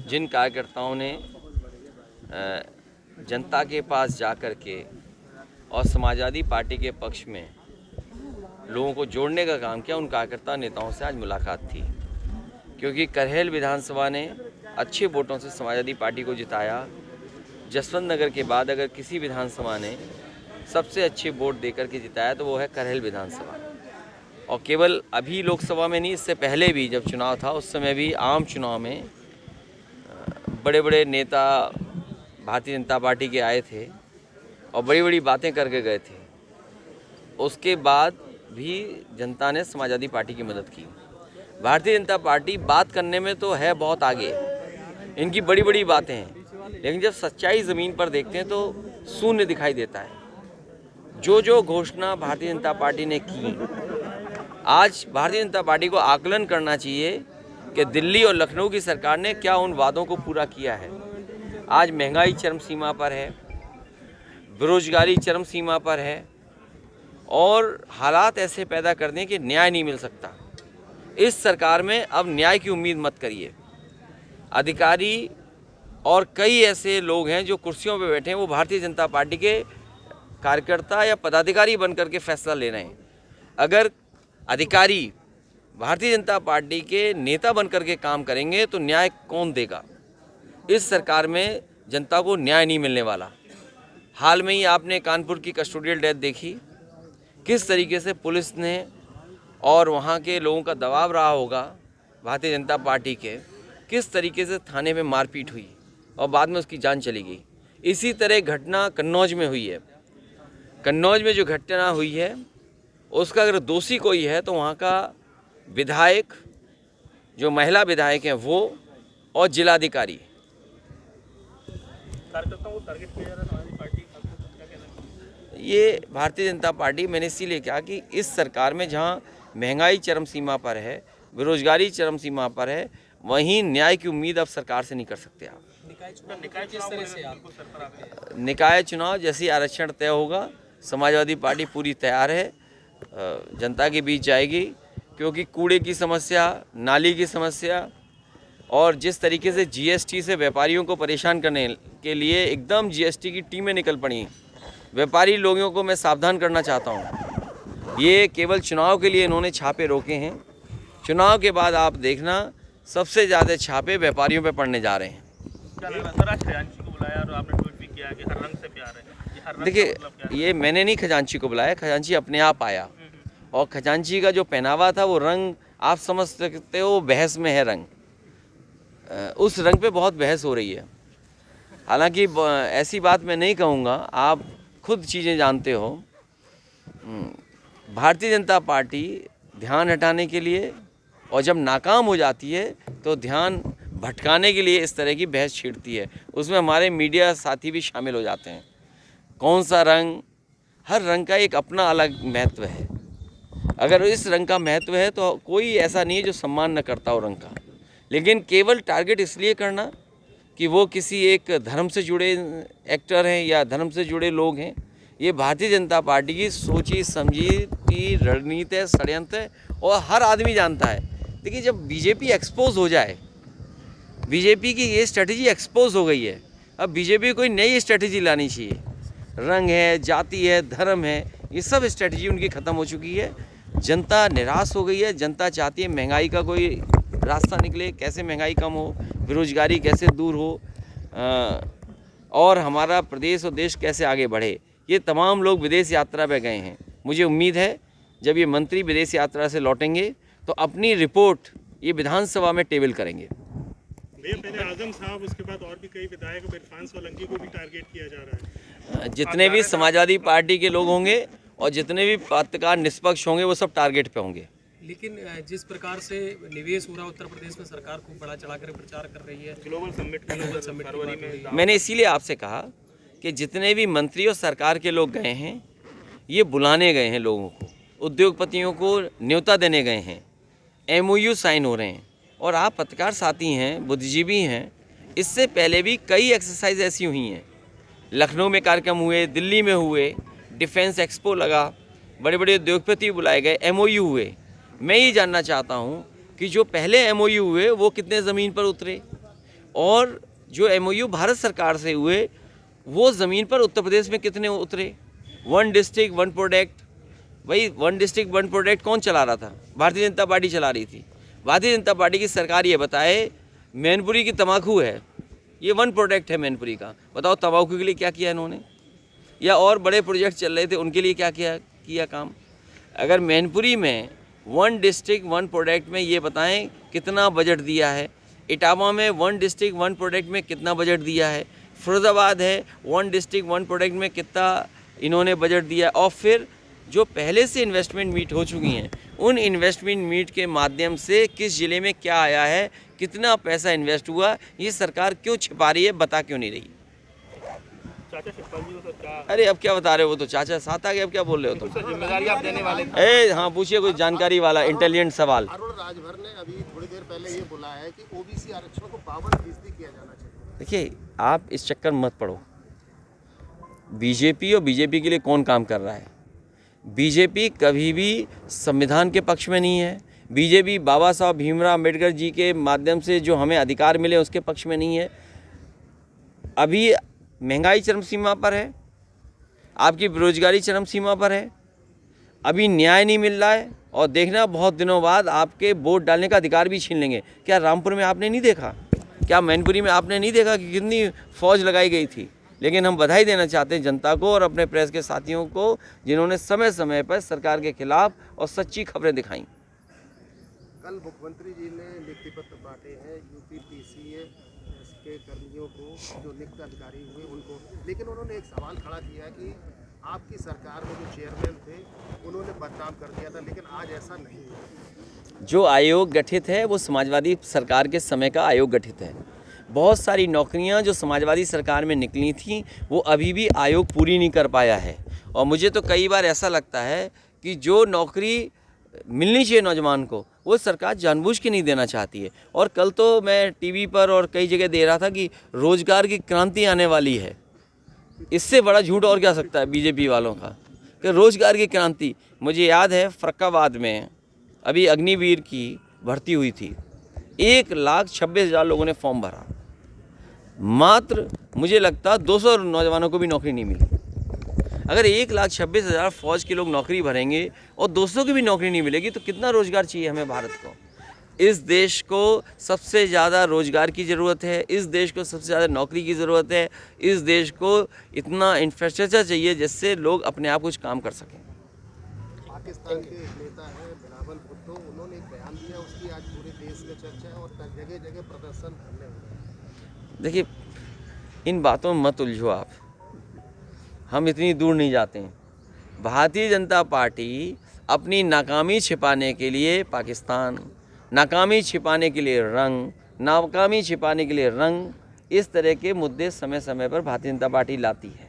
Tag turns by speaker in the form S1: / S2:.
S1: जिन कार्यकर्ताओं ने जनता के पास जाकर के और समाजवादी पार्टी के पक्ष में लोगों को जोड़ने का काम किया, उन कार्यकर्ता नेताओं से आज मुलाकात थी। क्योंकि करहेल विधानसभा ने अच्छे वोटों से समाजवादी पार्टी को जिताया। जसवंत नगर के बाद अगर किसी विधानसभा ने सबसे अच्छे वोट देकर के जिताया तो वो है करहेल विधानसभा। और केवल अभी लोकसभा में नहीं, इससे पहले भी जब चुनाव था उस समय भी आम चुनाव में बड़े बड़े नेता भारतीय जनता पार्टी के आए थे और बड़ी बड़ी बातें करके गए थे। उसके बाद भी जनता ने समाजवादी पार्टी की मदद की। भारतीय जनता पार्टी बात करने में तो है बहुत आगे, इनकी बड़ी बड़ी बातें हैं, लेकिन जब सच्चाई ज़मीन पर देखते हैं तो शून्य दिखाई देता है। जो घोषणा भारतीय जनता पार्टी ने की, आज भारतीय जनता पार्टी को आकलन करना चाहिए कि दिल्ली और लखनऊ की सरकार ने क्या उन वादों को पूरा किया है। आज महंगाई चरम सीमा पर है, बेरोजगारी चरम सीमा पर है और हालात ऐसे पैदा कर दें कि न्याय नहीं मिल सकता। इस सरकार में अब न्याय की उम्मीद मत करिए। अधिकारी और कई ऐसे लोग हैं जो कुर्सियों पर बैठे हैं, वो भारतीय जनता पार्टी के कार्यकर्ता या पदाधिकारी बनकर के फैसला ले रहे हैं। अगर अधिकारी भारतीय जनता पार्टी के नेता बनकर के काम करेंगे तो न्याय कौन देगा? इस सरकार में जनता को न्याय नहीं मिलने वाला। हाल में ही आपने कानपुर की कस्टोडियल डेथ देखी, किस तरीके से पुलिस ने और वहाँ के लोगों का दबाव रहा होगा भारतीय जनता पार्टी के, किस तरीके से थाने में मारपीट हुई और बाद में उसकी जान चली गई। इसी तरह घटना कन्नौज में हुई है। कन्नौज में जो घटना हुई है उसका अगर दोषी कोई है तो वहाँ का विधायक, जो महिला विधायक हैं वो, और जिलाधिकारी।
S2: कार्यकर्ताओं को टारगेट किया जा रहा है हमारी पार्टी,
S1: ये भारतीय जनता पार्टी, मैंने इसीलिए कहा कि इस सरकार में जहाँ महंगाई चरम सीमा पर है, बेरोजगारी चरम सीमा पर है, वहीं न्याय की उम्मीद अब सरकार से नहीं कर सकते आप। निकाय चुनाव जैसे ही आरक्षण तय होगा, समाजवादी पार्टी पूरी तैयार है, जनता के बीच जाएगी। क्योंकि कूड़े की समस्या, नाली की समस्या और जिस तरीके से जीएसटी से व्यापारियों को परेशान करने के लिए एकदम जीएसटी की टीमें निकल पड़ी, व्यापारी लोगों को मैं सावधान करना चाहता हूँ। ये केवल चुनाव के लिए इन्होंने छापे रोके हैं। चुनाव के बाद आप देखना सबसे ज़्यादा छापे व्यापारियों पे पड़ने जा रहे हैं।
S2: सर, आज खजांची को बुलाया और आपने ट्वीट भी किया कि हर रंग से प्यार है।
S1: देखिए, ये मैंने नहीं खजांची को बुलाया, खजांची अपने आप आया। और खजांची का जो पहनावा था वो रंग आप समझ सकते हो, बहस में है रंग, उस रंग पे बहुत बहस हो रही है। हालांकि ऐसी बात मैं नहीं कहूँगा, आप खुद चीज़ें जानते हो। भारतीय जनता पार्टी ध्यान हटाने के लिए और जब नाकाम हो जाती है तो ध्यान भटकाने के लिए इस तरह की बहस छेड़ती है। उसमें हमारे मीडिया साथी भी शामिल हो जाते हैं। कौन सा रंग, हर रंग का एक अपना अलग महत्व है। अगर इस रंग का महत्व है तो कोई ऐसा नहीं है जो सम्मान न करता हो रंग का, लेकिन केवल टारगेट इसलिए करना कि वो किसी एक धर्म से जुड़े एक्टर हैं या धर्म से जुड़े लोग हैं, ये भारतीय जनता पार्टी की सोची समझी रणनीति है, षड्यंत्र है और हर आदमी जानता है। देखिए, जब बीजेपी एक्सपोज हो जाए, बीजेपी की ये स्ट्रेटजी एक्सपोज हो गई है, अब बीजेपी कोई नई स्ट्रेटजी लानी चाहिए। रंग है, जाति है, धर्म है, ये सब स्ट्रेटजी उनकी ख़त्म हो चुकी है। जनता निराश हो गई है। जनता चाहती है महंगाई का कोई रास्ता निकले, कैसे महंगाई कम हो, बेरोजगारी कैसे दूर हो और हमारा प्रदेश और देश कैसे आगे बढ़े। ये तमाम लोग विदेश यात्रा पे गए हैं। मुझे उम्मीद है जब ये मंत्री विदेश यात्रा से लौटेंगे तो अपनी रिपोर्ट ये विधानसभा में टेबल करेंगे।
S2: पहले आजम साहब, उसके बाद और भी कई विधायक, इरफान सोलंकी को भी टारगेट किया जा रहा है।
S1: जितने भी समाजवादी पार्टी के लोग होंगे और जितने भी पत्रकार निष्पक्ष होंगे वो सब टारगेट पे होंगे।
S3: लेकिन जिस प्रकार से निवेश हो रहा है उत्तर प्रदेश में, सरकार खूब बड़ा चढ़ाकर प्रचार कर रही है।
S2: ग्लोबल समिट फरवरी में,
S1: मैंने इसीलिए आपसे कहा कि जितने भी मंत्री और सरकार के लोग गए हैं, ये बुलाने गए हैं लोगों को, उद्योगपतियों को न्योता देने गए हैं, MOU साइन हो रहे हैं। और आप पत्रकार साथी हैं, बुद्धिजीवी हैं, इससे पहले भी कई एक्सरसाइज ऐसी हुई हैं। लखनऊ में कार्यक्रम हुए, दिल्ली में हुए, डिफेंस एक्सपो लगा, बड़े बड़े उद्योगपति बुलाए गए, MOU हुए। मैं ये जानना चाहता हूँ कि जो पहले MOU हुए वो कितने ज़मीन पर उतरे और जो MOU भारत सरकार से हुए वो ज़मीन पर उत्तर प्रदेश में कितने उतरे? 1 डिस्ट्रिक्ट 1 प्रोडक्ट, भाई 1 डिस्ट्रिक्ट 1 प्रोडक्ट कौन चला रहा था? भारतीय जनता पार्टी चला रही थी। भारतीय जनता पार्टी की सरकार ये बताए मैनपुरी की तम्बाकू है, ये 1 प्रोडक्ट है मैनपुरी का, बताओ तम्बाकू के लिए क्या किया इन्होंने? या और बड़े प्रोजेक्ट चल रहे थे उनके लिए क्या किया काम? अगर मैनपुरी में 1 डिस्ट्रिक्ट 1 प्रोडक्ट में ये बताएं कितना बजट दिया है, इटावा में 1 डिस्ट्रिक्ट 1 प्रोडक्ट में कितना बजट दिया है, फिरोजाबाद है 1 डिस्ट्रिक्ट 1 प्रोडक्ट में कितना इन्होंने बजट दिया, और फिर जो पहले से इन्वेस्टमेंट मीट हो चुकी हैं उन इन्वेस्टमेंट मीट के माध्यम से किस ज़िले में क्या आया है, कितना पैसा इन्वेस्ट हुआ, ये सरकार क्यों छिपा रही है, बता क्यों नहीं रही?
S2: चाचा शिवपाल जी को तो क्या
S1: अरे अब क्या बता रहे हो, वो तो चाचा साथ आ गए, अब क्या बोल रहे हो तुम?
S2: जिम्मेदारी आप देने वाले?
S1: हाँ पूछिए कोई जानकारी वाला इंटेलिजेंट सवाल।
S4: अरुण राजभर ने अभी थोड़ी देर पहले ये बोला है कि ओबीसी आरक्षण को 52% किया जाना चाहिए।
S1: देखिए आप इस चक्कर मत पड़ो। बीजेपी और बीजेपी के लिए कौन काम कर रहा है? बीजेपी कभी भी संविधान के पक्ष में नहीं है। बीजेपी बाबा साहब भीमराव अम्बेडकर जी के माध्यम से जो हमें अधिकार मिले उसके पक्ष में नहीं है। अभी महंगाई चरम सीमा पर है, आपकी बेरोजगारी चरम सीमा पर है, अभी न्याय नहीं मिल रहा है, और देखना बहुत दिनों बाद आपके वोट डालने का अधिकार भी छीन लेंगे। क्या रामपुर में आपने नहीं देखा? क्या मैनपुरी में आपने नहीं देखा कि कितनी फौज लगाई गई थी? लेकिन हम बधाई देना चाहते हैं जनता को और अपने प्रेस के साथियों को जिन्होंने समय समय पर सरकार के खिलाफ और सच्ची खबरें दिखाई।
S4: कल मुख्यमंत्री जी ने नियुक्ति पत्र बांटे हैं UPPCS के कर्मियों को, जो नियुक्त अधिकारी हुए उनको, लेकिन उन्होंने एक सवाल खड़ा किया है कि आपकी सरकार में जो चेयरमैन थे उन्होंने बदनाम कर दिया था, लेकिन आज ऐसा नहीं है।
S1: जो आयोग गठित है वो समाजवादी सरकार के समय का आयोग गठित है। बहुत सारी नौकरियां जो समाजवादी सरकार में निकली थीं वो अभी भी आयोग पूरी नहीं कर पाया है, और मुझे तो कई बार ऐसा लगता है कि जो नौकरी मिलनी चाहिए नौजवान को वो सरकार जानबूझ के नहीं देना चाहती है। और कल तो मैं टीवी पर और कई जगह दे रहा था कि रोजगार की क्रांति आने वाली है। इससे बड़ा झूठ और क्या सकता है बीजेपी वालों का कि रोजगार की क्रांति। मुझे याद है फर्रुखाबाद में अभी अग्निवीर की भर्ती हुई थी, 1,26,000 लोगों ने फॉर्म भरा, मात्र मुझे लगता 200 नौजवानों को भी नौकरी नहीं मिली। अगर 1,26,000 फौज के लोग नौकरी भरेंगे और 200 की भी नौकरी नहीं मिलेगी तो कितना रोजगार चाहिए हमें भारत को? इस देश को सबसे ज़्यादा रोजगार की ज़रूरत है, इस देश को सबसे ज़्यादा नौकरी की ज़रूरत है, इस देश को इतना इंफ्रास्ट्रक्चर चाहिए जिससे लोग अपने आप कुछ काम कर सकें।
S4: पाकिस्तान के एक नेता हैं बिलावल भुट्टो, उन्होंने एक बयान दिया, उसकी आज पूरे देश में चर्चा है और जगह जगह प्रदर्शन करने हुए।
S1: देखिए इन बातों में मत उलझो आप, हम इतनी दूर नहीं जाते हैं। भारतीय जनता पार्टी अपनी नाकामी छिपाने के लिए पाकिस्तान, नाकामी छिपाने के लिए रंग, नाकामी छिपाने के लिए रंग, इस तरह के मुद्दे समय समय पर भारतीय जनता पार्टी लाती है।